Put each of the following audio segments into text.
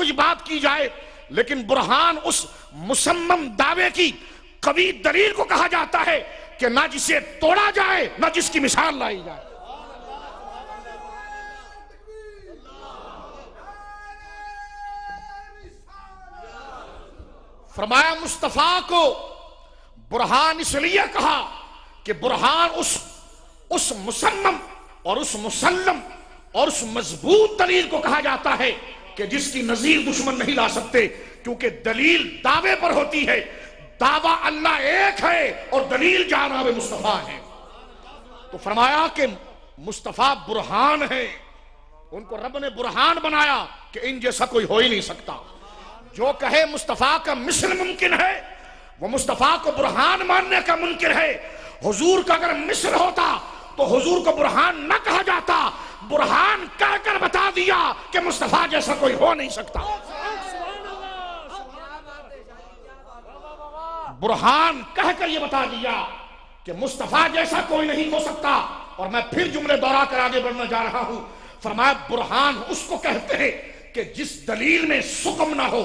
कुछ बात की जाए, लेकिन बुरहान उस मुसम्मम दावे की कवी दलील को कहा जाता है कि ना जिसे तोड़ा जाए ना जिसकी मिसाल लाई जाए। फरमाया मुस्तफा को बुरहान इसलिए कहा कि बुरहान उस मुसम्मम और उस मुसल्लम और उस मजबूत दलील को कहा जाता है कि जिसकी नजीर दुश्मन नहीं ला सकते, क्योंकि दलील दावे पर होती है। दावा अल्लाह एक है और दलील जनाब मुस्तफा है। तो फरमाया कि मुस्तफा बुरहान है, उनको रब ने बुरहान बनाया कि इन जैसा कोई हो ही नहीं सकता। जो कहे मुस्तफा का मिसल मुमकिन है, वो मुस्तफा को बुरहान मानने का मुनकिर है। हुजूर का अगर मिसल होता तो हुजूर को बुरहान न कहा जाता, बुरहान कहकर बता दिया कि मुस्तफा जैसा कोई हो नहीं सकता। बुरहान कहकर यह बता दिया कि मुस्तफा जैसा कोई नहीं हो सकता। और मैं फिर जुमले दोहरा कर आगे बढ़ना जा रहा हूं। फरमाया बुरहान उसको कहते हैं कि जिस दलील में सुकम ना हो,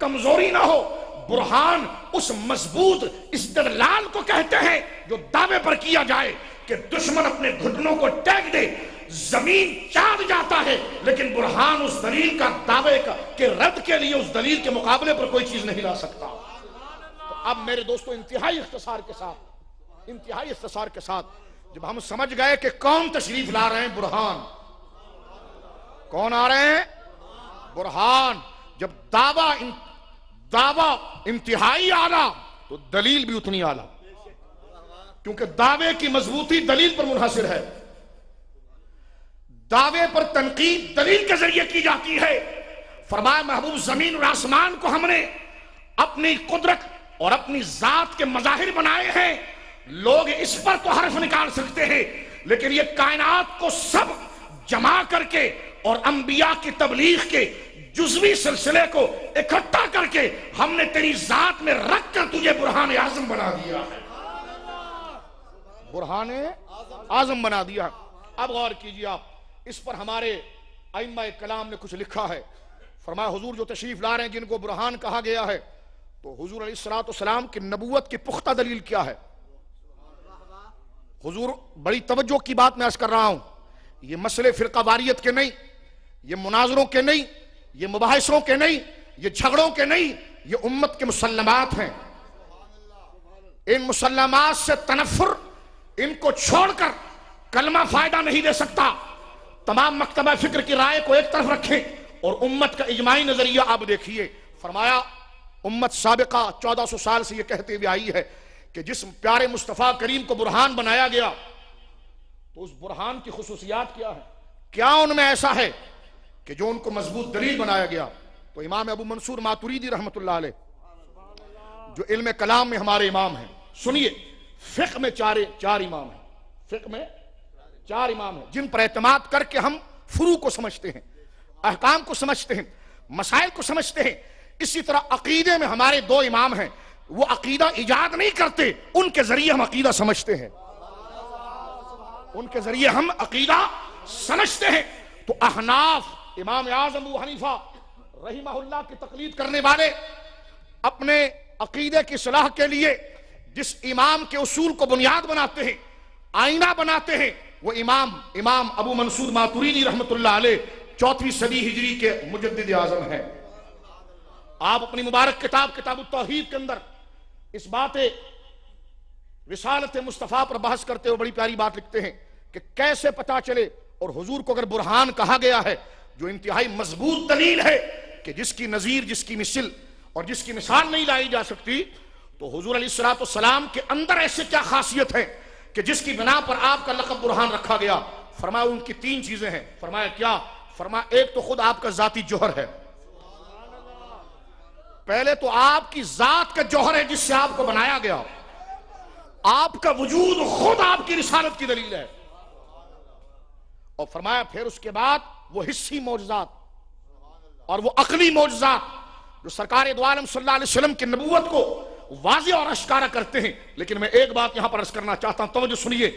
कमजोरी ना हो। बुरहान उस मजबूत इस्तेदलाल को कहते हैं जो दावे पर किया जाए कि दुश्मन अपने घुटनों को टेक दे, जमीन चाट जाता है, लेकिन बुरहान उस दलील का दावे का के रद्द के लिए उस दलील के मुकाबले पर कोई चीज नहीं ला सकता। तो अब मेरे दोस्तों इंतहाई इख्तिसार के साथ जब हम समझ गए कि कौन तशरीफ ला रहे हैं, बुरहान कौन आ रहे हैं, बुरहान। जब दावा इंतहाई आला तो दलील भी उतनी आला, क्योंकि दावे की मजबूती दलील पर मुनहसिर है। दावे पर तनकीद दलील के जरिए की जाती है। फरमाया महबूब जमीन और आसमान को हमने अपनी कुदरत और अपनी जात के मजाहिर बनाए हैं। लोग इस पर तो हर्फ निकाल सकते हैं, लेकिन ये कायनात को सब जमा करके और अंबिया की तबलीग के जुज़वी सिलसिले को इकट्ठा करके हमने तेरी जात में रख कर तुझे बुरहान आजम बना दिया है। बुरहान आजम बना दिया। अब गौर कीजिए आप, इस पर हमारे अइम्मा कलाम ने कुछ लिखा है। फरमाया हुजूर जो तशरीफ ला रहे हैं जिनको बुरहान कहा गया है, तो हुजूर अलैहिस्सलाम की नबूवत की पुख्ता दलील क्या है। हुजूर बड़ी तवज्जो की बात मैं अर्ज कर रहा हूं, ये मसले फिरका वारियत के नहीं, ये मुनाजरों के नहीं, ये मुबाहिसों के नहीं, ये झगड़ों के नहीं, ये उम्मत के मुसल्लमात हैं। इन मुसल्लमात से तनफ्फुर, इनको छोड़कर कलमा फायदा नहीं दे सकता। तमाम मकतबा फिक्र की राय को एक तरफ रखें और उम्मत का इजमाई नजरिया आप देखिए। फरमाया उम्मत साबिका 1400 साल से यह कहते हुए आई है कि जिस प्यारे मुस्तफा करीम को बुरहान बनाया गया, तो उस बुरहान की खुसूसियात क्या है, क्या उनमें ऐसा है कि जो उनको मजबूत दलील बनाया गया। तो इमाम अबू मंसूर मातुरीदी रहमतुल्लाह अलैह, जो इल्म कलाम में हमारे इमाम हैं, सुनिए, फिक्र में चार इमाम हैं, फिक्र में 4 इमाम हैं जिन पर एतमाद करके हम फुरू को समझते हैं, अहकाम को समझते हैं, मसाइल को समझते हैं। इसी तरह अकीदे में हमारे 2 इमाम हैं, वो अकीदा इजाद नहीं करते, उनके जरिए हम अकीदा समझते हैं, उनके जरिए हम अकीदा समझते हैं। तो अहनाफ इमाम आज़म अबू हनीफा रहिमहुल्लाह की तकलीद करने वाले अपने अकीदे की सलाह के लिए जिस इमाम के उसूल को बुनियाद बनाते हैं, आईना बनाते हैं, वो इमाम अबू मंसूर मातुरीदी रहमतुल्लाह अलैह 4वीं सदी हिजरी के मुजद्दिद आज़म हैं। आप अपनी मुबारक किताब तौहीद के अंदर इस बात रिसालत मुस्तफ़ा पर बहस करते हुए बड़ी प्यारी बात लिखते हैं कि कैसे पता चले, और हुजूर को अगर बुरहान कहा गया है जो इंतहाई मजबूत दलील है कि जिसकी नजीर, जिसकी मिसल और जिसकी मिसाल नहीं लाई जा सकती, तो हुजूर अलैहिस्सलाम के अंदर ऐसे क्या खासियत है कि जिसकी बिना पर आपका लक़ब बुरहान रखा गया। फरमाया उनकी 3 चीजें हैं। फरमाया क्या? फरमाया एक तो खुद आपका जाती जौहर है, पहले तो आपकी जात का जौहर है जिससे आपको बनाया गया, आपका वजूद खुद आपकी रिसालत की दलील है। और फरमाया फिर उसके बाद वो हिस्सी मौजज़ात और वो अकली मौजज़ात जो सरकार दो आलम सल्लल्लाहु अलैहि वसल्लम की नबूवत को वाज़ेह और अश्कारा करते हैं। लेकिन मैं एक बात यहां पर अर्ज करना चाहता हूं, तवज्जो सुनिए।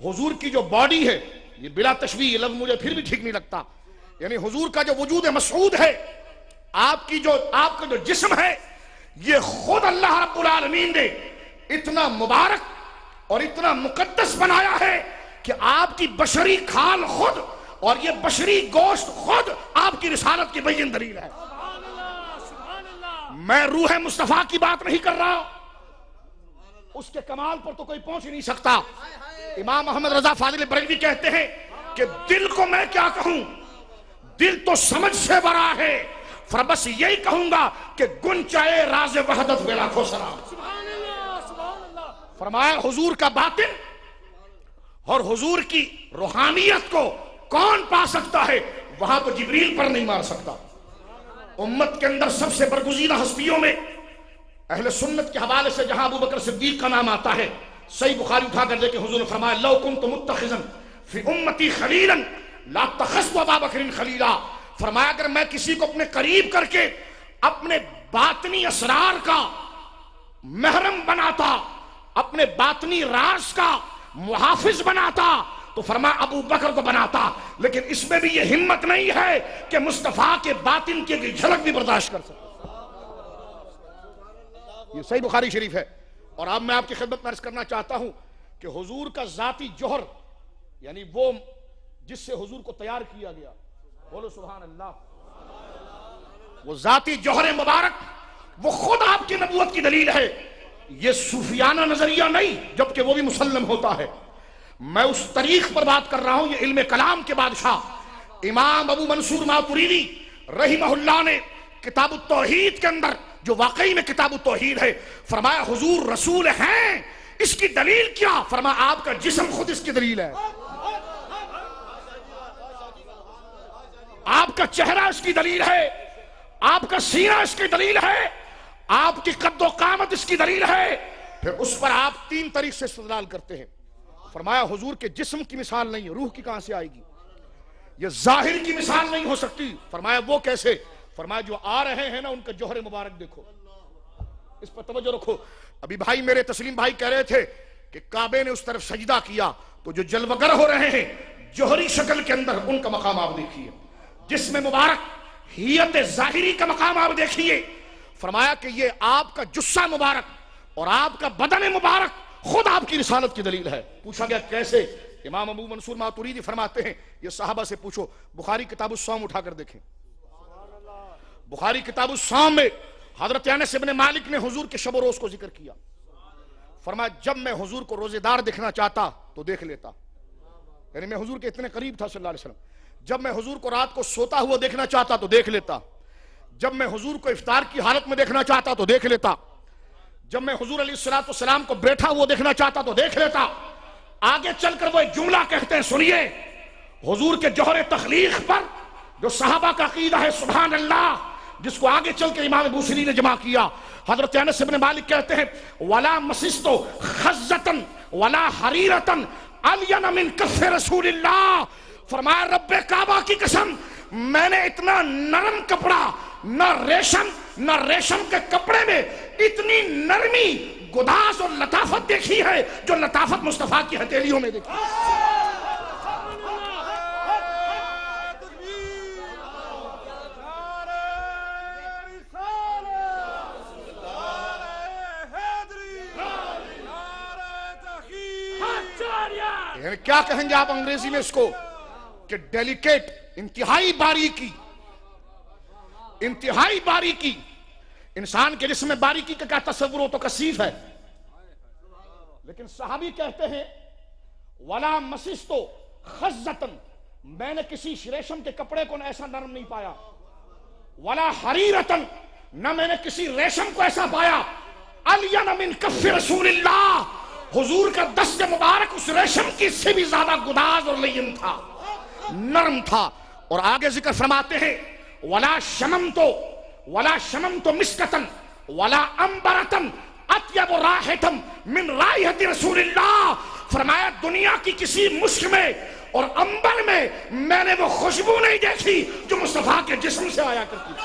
हुजूर की जो बॉडी है, ये बिला तशबीह, ये लफ्ज़ मुझे फिर भी ठीक नहीं लगता, यानी हुजूर का जो वजूद मसऊद है, आपका जो जिस्म है, ये खुद अल्लाह रब्बुल आलमीन ने इतना मुबारक और इतना मुकद्दस बनाया है कि आपकी बशरी खाल खुद और ये बशरी गोश्त खुद आपकी रिसालत की बैन दलील है। मैं रूह मुस्तफा की बात नहीं कर रहा, उसके कमाल पर तो कोई पहुंच ही नहीं सकता। इमाम मोहम्मद रजा फाजिल बरेलवी कहते हैं कि दिल को मैं क्या कहूं, दिल तो समझ से बड़ा है, फिर बस यही कहूंगा कि गुंचाए राज वहदत बेला खो सलाम। फरमाया हुजूर का बातिन और हुजूर की रूहानियत को कौन पा सकता है, वहां तो जिब्रील पर नहीं मार सकता। उम्मत के अंदर सबसे बरगुज़ीदा हस्तियों में अहले सुन्नत के हवाले से जहां अबू बकर सिद्दीक का नाम आता है, सही बुखारी उठाकर देखे हुजूर ने फरमाया लौ कुन्तु मुत्तखिज़न फी उम्मती खलीलन ला तखज़्तु अबा बकरिन खलीला। फरमाया अगर मैं किसी को अपने करीब करके अपने बातनी असरार का महरम बनाता, अपने बातनी राज का मुहाफिज बनाता, तो फरमाया अबू बकर को बनाता। लेकिन इसमें भी ये हिम्मत नहीं है कि मुस्तफा के बातिन की झलक भी बर्दाश्त कर सके। ये सही बुखारी शरीफ है। और अब मैं आपकी खिदमत में अर्ज करना चाहता हूं कि हुजूर का जाती जोहर, यानी वो जिससे हुजूर को तैयार किया गया, बोलो सुभान अल्लाह, वो जाती जोहर मुबारक वो खुद आपकी नबूवत की दलील है। ये सूफियाना नजरिया नहीं, जबकि वो भी मुसल्लम होता है। मैं उस तरीक पर बात कर रहा हूं। ये इल्म कलाम के बादशाह इमाम अबू मंसूर मातुरीदी रहिमहुल्लाह ने किताब तौहीद के अंदर, जो वाकई में किताब तौहीद है, फरमाया हुजूर रसूल हैं, इसकी दलील क्या? फरमाया आपका जिस्म खुद इसकी दलील है, आपका चेहरा इसकी दलील है, आपका सीना इसकी दलील है, आपकी कद्दो कामत इसकी दलील है। फिर उस पर आप तीन तरीके से इस्तेदलाल करते हैं। फरमाया हुजूर के जिस्म की मिसाल नहीं, रूह की कहां से आएगी? ये जाहिर की मिसाल नहीं हो सकती। फरमाया वो कैसे? फरमाया जो आ रहे हैं ना, उनका जोहर मुबारक देखो, इस पर तवज्जो रखो। अभी भाई मेरे तस्लीम भाई कह रहे थे कि काबे ने उस तरफ सजदा किया, तो जो जलवगर हो रहे हैं जोहरी शक्ल के अंदर, उनका मकाम आप देखिए। जिस्म मुबारक हियत जाहिरी का मकाम आप देखिए। फरमाया कि ये आपका जुस्सा मुबारक और आपका बदन मुबारक खुद आपकी रिसालत की दलील है। पूछा गया कैसे? इमाम अबू मंसूर मातुरीदी फरमाते हैं, ये साहबा से पूछो। बुखारी किताब उस-सौम उठाकर देखें। बुखारी किताब उस-सौम में हजरत अनस इब्न मालिक ने हुजूर के शब रोज को जिक्र किया। फरमाया जब मैं हुजूर को रोजेदार देखना चाहता तो देख लेता, यानी मैं हुजूर के इतने करीब था सल्लल्लाहु अलैहि वसल्लम। जब मैं हुजूर को रात को सोता हुआ देखना चाहता तो देख लेता, जब मैं हुजूर को इफ्तार की हालत में देखना चाहता तो देख लेता, जब मैं हुजूर अलैहिस्सलाम को बैठा हुआ देखना चाहता तो देख लेता। आगे चलकर वो एक जुमला कहते हैं, सुनिए। हुजूर के जोहर तखलीक पर जो सहाबा का अकीदा है, सुभान अल्लाह, जिसको आगे चल के इमाम बूसरी ने जमा किया। हजरत अनस इब्न मालिक कहते हैं, वला मसिस्तो खज्जतन वला हरीरतन अलियन मिन कफ़ रसूलिल्लाह। फरमाया रब्बे काबा की कसम, मैंने इतना नरम कपड़ा, न रेशम के कपड़े में इतनी नरमी, गुदास और लताफत देखी है जो लताफत मुस्तफा की हथेलियों में देखी। क्या कहेंगे आप अंग्रेजी में इसको कि डेलिकेट, इंतहाई बारीकी। इंसान के जिस्म में बारीकी का क्या तस्वुर हो तो कसीफ है, लेकिन सहाबी कहते हैं वला मसिस्तो खज्जतन, मैंने किसी रेशम के कपड़े को ऐसा नरम नहीं पाया, वला हरीरतन, न मैंने किसी रेशम को ऐसा पाया, अलियन मिन कफ़ रसूलिल्लाह, हुजूर का दस्त मुबारक उस रेशम की से भी ज्यादा गुदाज और लय्यन था, नरम था। और आगे जिक्र फरमाते हैं वला शमम तो मिस्कतन वला अंबरतन अत्यब राहितम मिन राहियत रसूलिल्लाह। फरमाया दुनिया की किसी मुश्क में और अंबर में मैंने वो खुशबू नहीं देखी जो मुस्तफा के जिस्म से आया करती थी।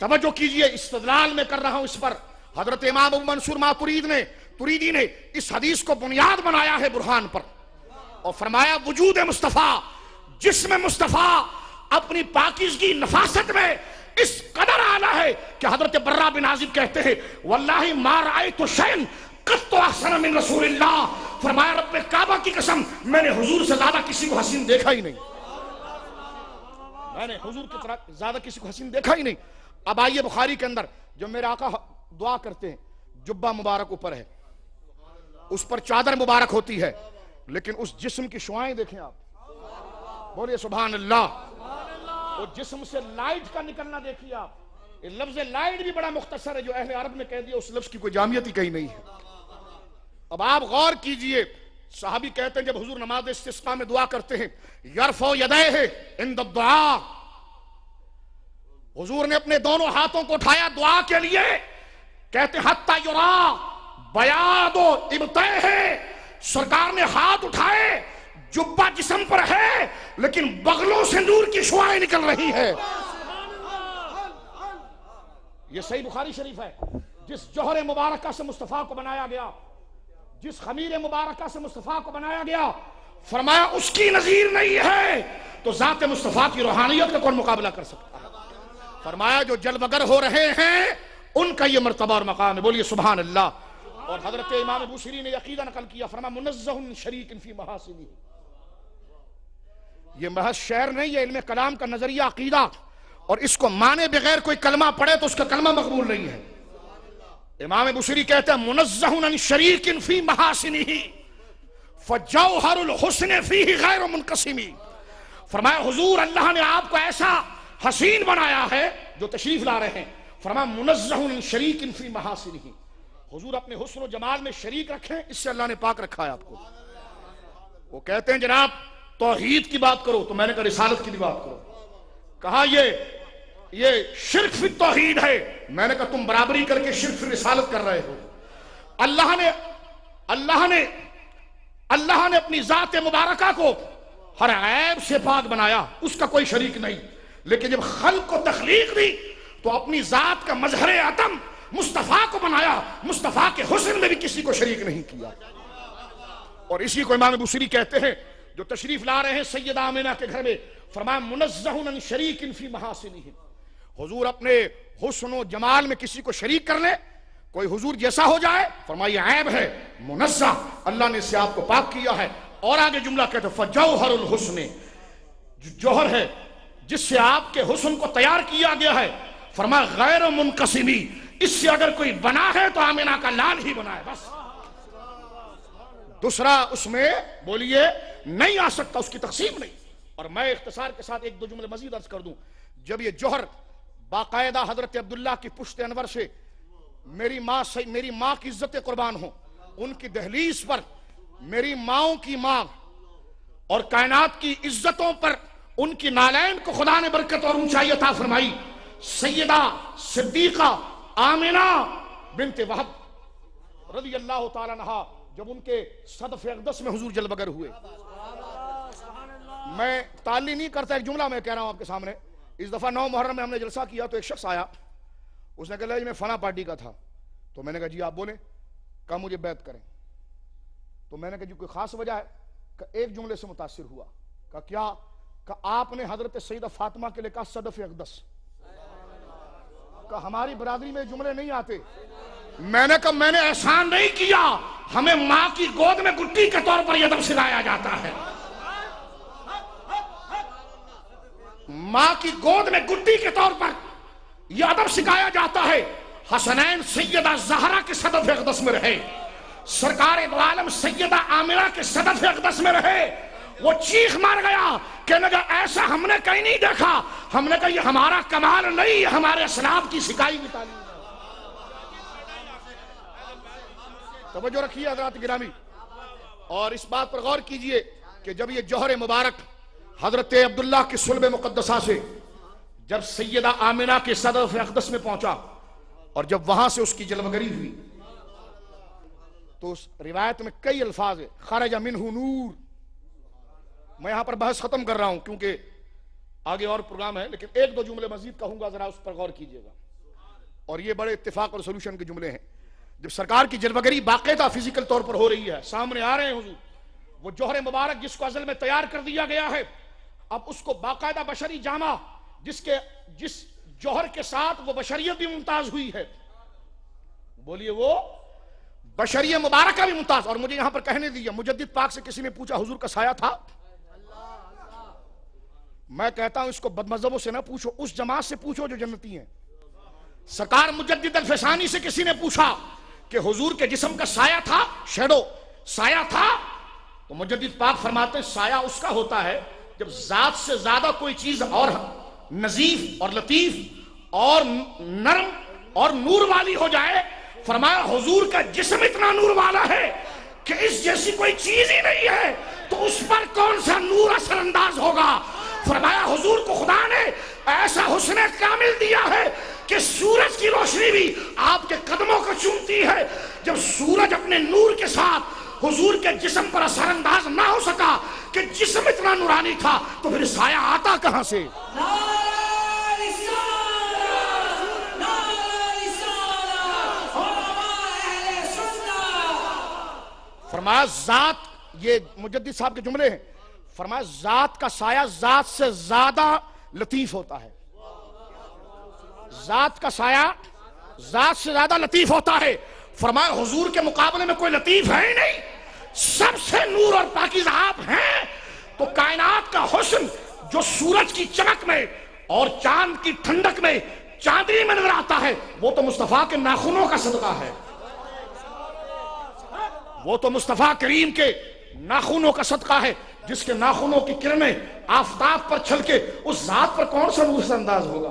तवज्जो कीजिए, इस्तिदलाल में कर रहा हूं इस पर। हजरत इमाम अबू मंसूर तुरीदी ने इस हदीस को बुनियाद बनाया है बुरहान पर, और फरमाया वजूद मुस्तफा जिस्म मुस्तफा अपनी पाकीज़गी नफासत में इस कदर आला है कि हजरत बर्रा बिन आजिब कहते हैं वल्लाही मा रायतु शैअन कत्तु अहसन मिन रसूलिल्लाह, फरमाया रब्बे काबा की कसम मैंने हुजूर से ज्यादा किसी को हसीन देखा ही नहीं, मैंने हुजूर की तरह ज्यादा किसी को हसीन देखा ही नहीं। अब आइए बुखारी के अंदर जो मेरे आका दुआ करते हैं, जुब्बा मुबारक ऊपर है, उस पर चादर मुबारक होती है, लेकिन उस जिस्म की शुआएं देखें आप, बोलिए सुभान अल्लाह। वो जिस्म से लाइट का निकलना देखिए आप, ये लफ्ज लाइट भी बड़ा मुख्तसर है, जो अहले अरब ने कह दिया उस लफ्ज की कोई जामियत ही कहीं नहीं है। अब आप गौर कीजिए, साहबी कहते हैं जब हुजूर नमाज इस्तिस्का में दुआ करते हैं यरफो यदैहि इंद दुआ, हुजूर ने अपने दोनों हाथों को उठाया दुआ के लिए, कहते हत्ता युरा बयादो इब्तैहि, सरकार ने हाथ उठाए, जुब्बा जिस्म पर है लेकिन बगलों से नूर की शुआएं निकल रही है। ये सही बुखारी शरीफ है। जिस जौहर मुबारका से मुस्तफा को बनाया गया, जिस खमीर मुबारका से मुस्तफा को बनाया गया, फरमाया उसकी नजीर नहीं है, तो जाते मुस्तफा की रूहानियत का कौन मुकाबला कर सकता है। फरमाया जो जलवगर हो रहे हैं उनका ये मर्तबा और मकाम है, बोलिए सुभान अल्लाह। और हजरत इमाम बुसीरी ने अकीदा नकल किया, फरमाया मुनज़्ज़हुन शरीकिन फी महासिनी, ये महज शेर नहीं है, इल्म कलाम का नजरिया अकीदा, और इसको माने बगैर कोई कलमा पढ़े तो उसका कलमा मकबूल नहीं है। इमाम बुसीरी कहते हैं मुनज़्ज़हुन अन शरीकिन फी महासिनिही फजौहरुल हुस्न फीही गैर मुनक़सिमी, फरमाया हुजूर अल्लाह ने आपको ऐसा हसीन बनाया है, जो तशरीफ ला रहे हैं, फरमाया मुनज़्ज़हुन अन शरीकिन फी महासिनिही, हुजूर अपने हुस्न और जमाल में शरीक रखें, इससे अल्लाह ने पाक रखा है आपको। वो कहते हैं जनाब तौहीद की बात करो, तो मैंने कहा रिसालत की भी बात करो, कहा ये शिर्क फिर तौहीद है, मैंने कहा तुम बराबरी करके शिर्क फिर रिसालत कर रहे हो। अल्लाह ने अपनी जात मुबारका को हर ऐब से पाक बनाया, उसका कोई शरीक नहीं, लेकिन जब खल्क को तख्लीक दी तो अपनी जात का मजहर अतम मुस्तफा को बनाया, मुस्तफा के हुस्न में भी किसी को शरीक नहीं किया। और इसी को इमाम बुसीरी कहते हैं जो तशरीफ ला रहे हैं सैयदा आमिना के घर में, फरमाया मुनज़्ज़हुन अन शरीकिन फी महासिनिही, हुजूर अपने हुस्न और जमाल में किसी को शरीक कर ले, कोई हुजूर जैसा हो जाए, फरमाया ऐब है, मुनज़्ज़ह, अल्लाह ने इससे आपको पाक किया है। और आगे जुमला कहते फजौहरुल हुस्न, जौहर है जिससे आपके हुस्न को तैयार किया गया है, फरमाया गैर मुनक़सिमी, इससे अगर कोई बना है तो आमिना का लाल ही बना है, बस दूसरा उसमें बोलिए नहीं आ सकता, उसकी तकसीम नहीं। और मैं इख्तिसार के साथ एक दो जुमले मजीद अर्ज कर दूं, जब ये जौहर बाकायदा हजरत अब्दुल्ला की पुश्त अनवर से मेरी माँ की इज्जत कुर्बान हो, उनकी दहलीज पर मेरी माओं की माँ और कायनात की इज्जतों पर उनकी नालैन को खुदा ने बरकत और ऊंचाई अता फरमाई, सैयदा सिद्दीका आमिना बिनते वहब रज़ी अल्लाह तआला अन्हा, जब उनके सदफ़ अक़दस में हुजूर जलवगर हुए, मैं ताली नहीं करता, एक जुमला मैं कह रहा हूं आपके सामने। इस दफा 9 मुहर्रम में हमने जलसा किया तो एक शख्स आया, उसने कहा जी मैं फला पार्टी का था, तो मैंने कहा जी आप बोले, कहा मुझे बैत करें, तो मैंने कहा जी कोई खास वजह है, कहा एक जुमले से मुतासिर हुआ, कहा क्या, कहा आपने हजरत सैयदा फातिमा के लिए कहा सदफ़ अक़दस, कहा हमारी बरादरी में जुमले नहीं आते। मैंने कहा मैंने एहसान नहीं किया, हमें मां की गोद में गुट्टी के तौर पर यह अदब सिखाया जाता है, मां की गोद में गुट्टी के तौर पर यह अदब सिखाया जाता है। हसनैन सैयदा ज़हरा के सदफ़ अक़दस में रहे, सरकार दो आलम सैयदा आमिना के सदफ़ अक़दस में रहे, वो चीख मार गया, कहने लगा ऐसा हमने कहीं नहीं देखा। हमने कहा ये हमारा कमाल नहीं, हमारे असलाफ की सिखाई हुई तालीम। तवज्जो रखिए हज़रात गिरामी, और इस बात पर गौर कीजिए कि जब ये जौहर मुबारक हजरत अब्दुल्ला की सुल्ब मुक़द्दसा से जब सैयदा आमिना के सदफ़ अक़दस में पहुंचा और जब वहां से उसकी जलवगरी हुई, तो उस रिवायत में कई अल्फाज है, खरज मिन्हु नूर। मैं यहां पर बहस खत्म कर रहा हूं क्योंकि आगे और प्रोग्राम है, लेकिन एक दो जुमले मजीद कहूंगा, जरा उस पर गौर कीजिएगा। और ये बड़े इत्तेफाक और सोल्यूशन के जुमले हैं। जब सरकार की जलवगरी बाकायदा फिजिकल तौर पर हो रही है, सामने आ रहे हैं हुजूर, वो जौहर मुबारक जिसको अज़ल में तैयार कर दिया गया है, अब उसको बाकायदा बशरी जामा, जिस जौहर के साथ वो बशरियत भी मुमताज हुई है, बोलिए वो बशरियत मुबारका भी मुमताज। और मुझे यहां पर कहने दीजिए, मुजद्दिद पाक से किसी ने पूछा हुजूर का साया था? मैं कहता हूं इसको बदमज़हबों से ना पूछो, उस जमात से पूछो जो जन्नती हैं। सरकार मुजद्दिद अल-फ़सानी से किसी ने पूछा कि हुजूर के जिस्म का साया था, शैडो साया था, तो मुजद्दिद पाक फरमाते हैं साया उसका होता है जब जात से ज्यादा कोई चीज और नजीफ और लतीफ और नरम और नूर वाली हो जाए। फरमाया हुजूर का जिस्म इतना नूर वाला है कि इस जैसी कोई चीज ही नहीं है, तो उस पर कौन सा नूर असरअंदाज होगा। फरमाया हुजूर को खुदा ने ऐसा हुस्न कामिल दिया है कि सूरज की रोशनी भी आपके कदमों को चूमती है। जब सूरज अपने नूर के साथ हुजूर के जिस्म पर असरअंदाज ना हो सका कि जिस्म इतना नूरानी था, तो फिर साया आता कहां से? फरमाया जात, ये मुजद्दिद साहब के जुमले हैं, फरमाया जात का साया जात से ज्यादा लतीफ होता है। जात का साया जात से ज्यादा लतीफ होता है। फरमाया हुजूर के मुकाबले में कोई लतीफ है ही नहीं, सबसे नूर और पाकीज़ा आप हैं। तो कायनात का हुस्न जो सूरज की चमक में और चांद की ठंडक में चांदनी में नजर आता है, वो तो मुस्तफा के नाखूनों का सदका है, वो तो मुस्तफा करीम के नाखूनों का सदका है, जिसके नाखूनों की किरणें आफताब पर छलके उस जात पर कौन सा नूर से अंदाज होगा।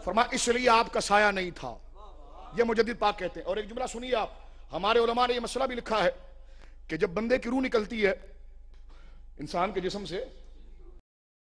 फरमाया इसलिए आपका साया नहीं था, ये मुजद्दिद पाक कहते हैं। और एक जुमला सुनिए आप, हमारे उलमा ने यह मसला भी लिखा है कि जब बंदे की रूह निकलती है इंसान के जिस्म से,